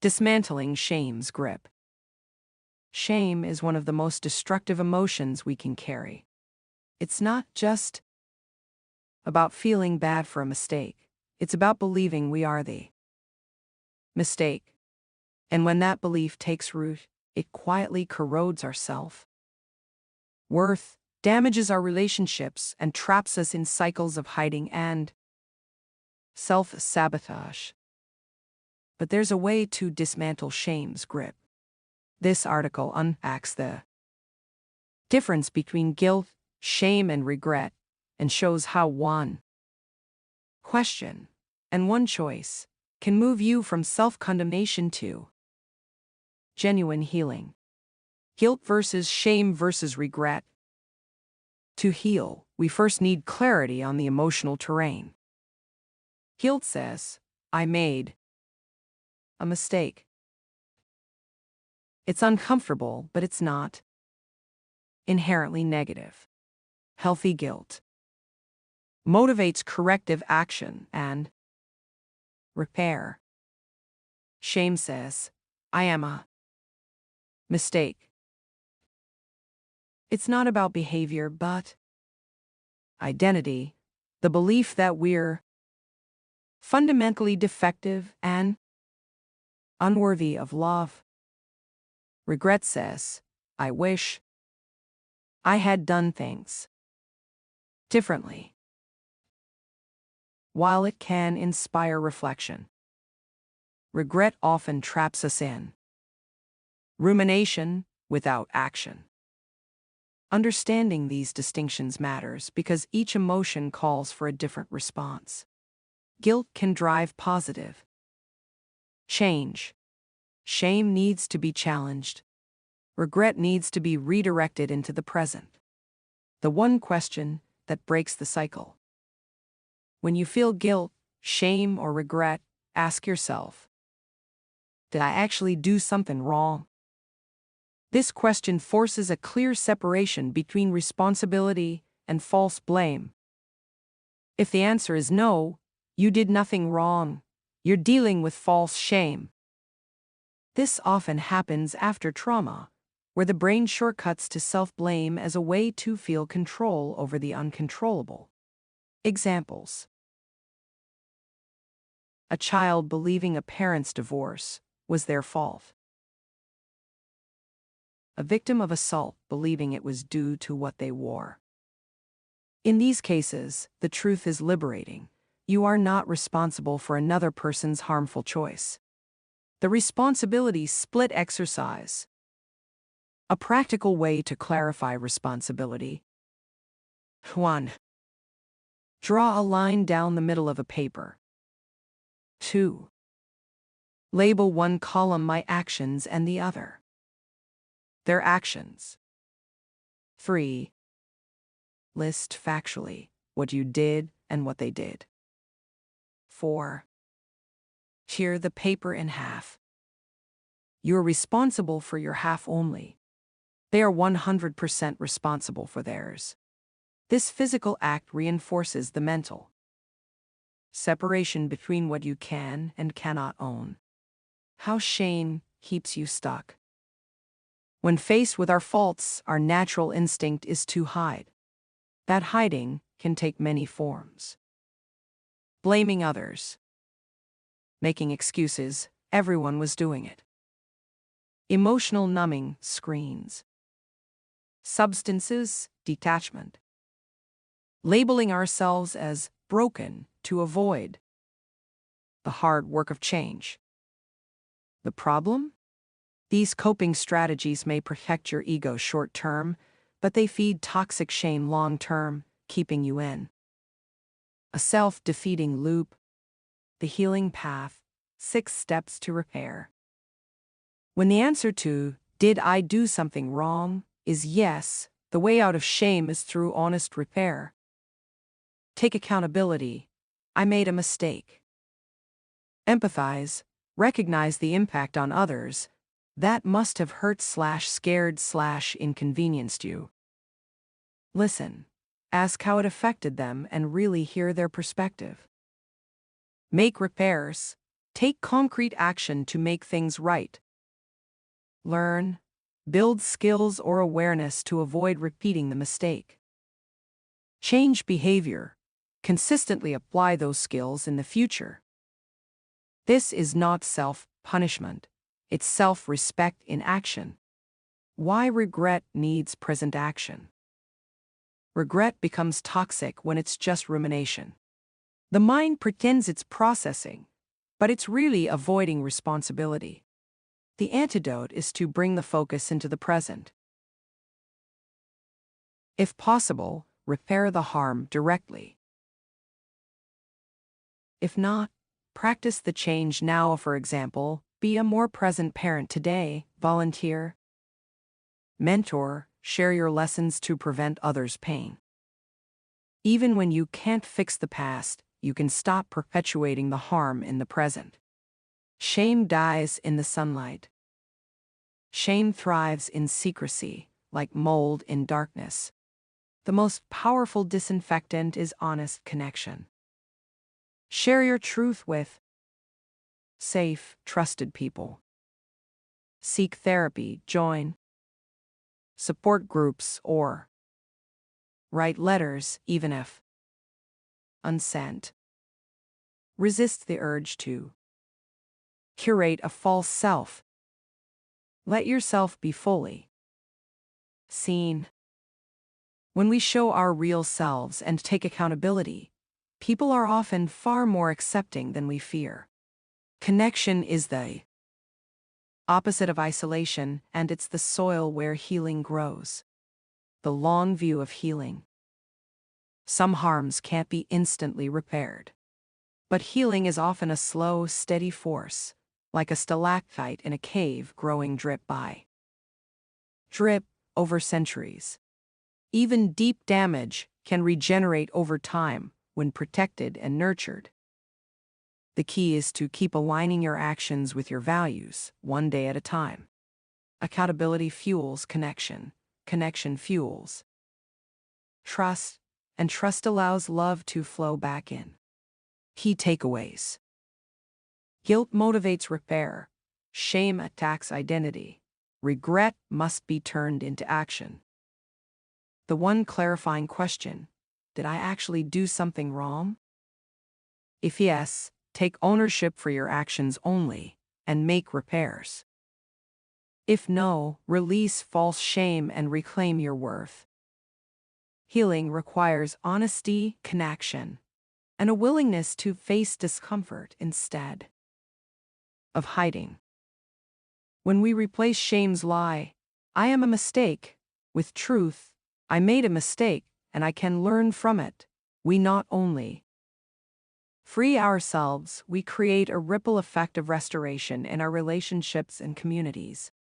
Dismantling shame's grip. Shame is one of the most destructive emotions we can carry. It's not just about feeling bad for a mistake. It's about believing we are the mistake. And when that belief takes root, it quietly corrodes our self-worth, damages our relationships, and traps us in cycles of hiding and self-sabotage. But there's a way to dismantle shame's grip. This article unpacks the difference between guilt, shame, and regret, and shows how one question and one choice can move you from self-condemnation to genuine healing. Guilt versus shame versus regret. To heal, we first need clarity on the emotional terrain. Guilt says, I made a mistake. It's uncomfortable, but it's not inherently negative. Healthy guilt motivates corrective action and repair. Shame says, I am a mistake. It's not about behavior, but identity, the belief that we're fundamentally defective and unworthy of love. Regret says, I wish I had done things differently. While it can inspire reflection, regret often traps us in rumination without action. Understanding these distinctions matters because each emotion calls for a different response. Guilt can drive positive change. Shame needs to be challenged. Regret needs to be redirected into the present. The one question that breaks the cycle. When you feel guilt, shame, or regret, ask yourself, did I actually do something wrong? This question forces a clear separation between responsibility and false blame. If the answer is no, you did nothing wrong, you're dealing with false shame. This often happens after trauma, where the brain shortcuts to self-blame as a way to feel control over the uncontrollable. Examples: a child believing a parent's divorce was their fault. A victim of assault believing it was due to what they wore. In these cases, the truth is liberating. You are not responsible for another person's harmful choice. The responsibility split exercise. A practical way to clarify responsibility. 1. Draw a line down the middle of a paper. 2. Label one column my actions and the other their actions. 3. List factually what you did and what they did. 4. Tear the paper in half. You're responsible for your half only. They are 100% responsible for theirs. This physical act reinforces the mental separation between what you can and cannot own. How shame keeps you stuck. When faced with our faults, our natural instinct is to hide. That hiding can take many forms. Blaming others. Making excuses, everyone was doing it. Emotional numbing screens. Substances, detachment. Labeling ourselves as broken to avoid the hard work of change. The problem? These coping strategies may protect your ego short-term, but they feed toxic shame long-term, keeping you in a self-defeating loop. The healing path, 6 steps to repair. When the answer to, did I do something wrong, is yes, the way out of shame is through honest repair. Take accountability. I made a mistake. Empathize. Recognize the impact on others. That must have hurt/scared/inconvenienced you. Listen. Ask how it affected them and really hear their perspective. Make repairs. Take concrete action to make things right. Learn, build skills or awareness to avoid repeating the mistake. Change behavior. Consistently apply those skills in the future. This is not self-punishment. It's self-respect in action. Why regret needs present action? Regret becomes toxic when it's just rumination. The mind pretends it's processing, but it's really avoiding responsibility. The antidote is to bring the focus into the present. If possible, repair the harm directly. If not, practice the change now. For example, be a more present parent today, volunteer, mentor, share your lessons to prevent others' pain. Even when you can't fix the past, you can stop perpetuating the harm in the present. Shame dies in the sunlight. Shame thrives in secrecy, like mold in darkness. The most powerful disinfectant is honest connection. Share your truth with safe, trusted people. Seek therapy, join support groups, or write letters, even if unsent. Resist the urge to curate a false self. Let yourself be fully seen. When we show our real selves and take accountability, people are often far more accepting than we fear. Connection is the opposite of isolation, and it's the soil where healing grows. The long view of healing. Some harms can't be instantly repaired. But healing is often a slow, steady force, like a stalactite in a cave growing drip by drip over centuries. Even deep damage can regenerate over time when protected and nurtured. The key is to keep aligning your actions with your values, one day at a time. Accountability fuels connection. Connection fuels trust, and trust allows love to flow back in. Key takeaways. Guilt motivates repair. Shame attacks identity. Regret must be turned into action. The one clarifying question: did I actually do something wrong? If yes, take ownership for your actions only, and make repairs. If no, release false shame and reclaim your worth. Healing requires honesty, connection, and a willingness to face discomfort instead of hiding. When we replace shame's lie, "I am a mistake," with truth, "I made a mistake, and I can learn from it," we not only free ourselves, we create a ripple effect of restoration in our relationships and communities.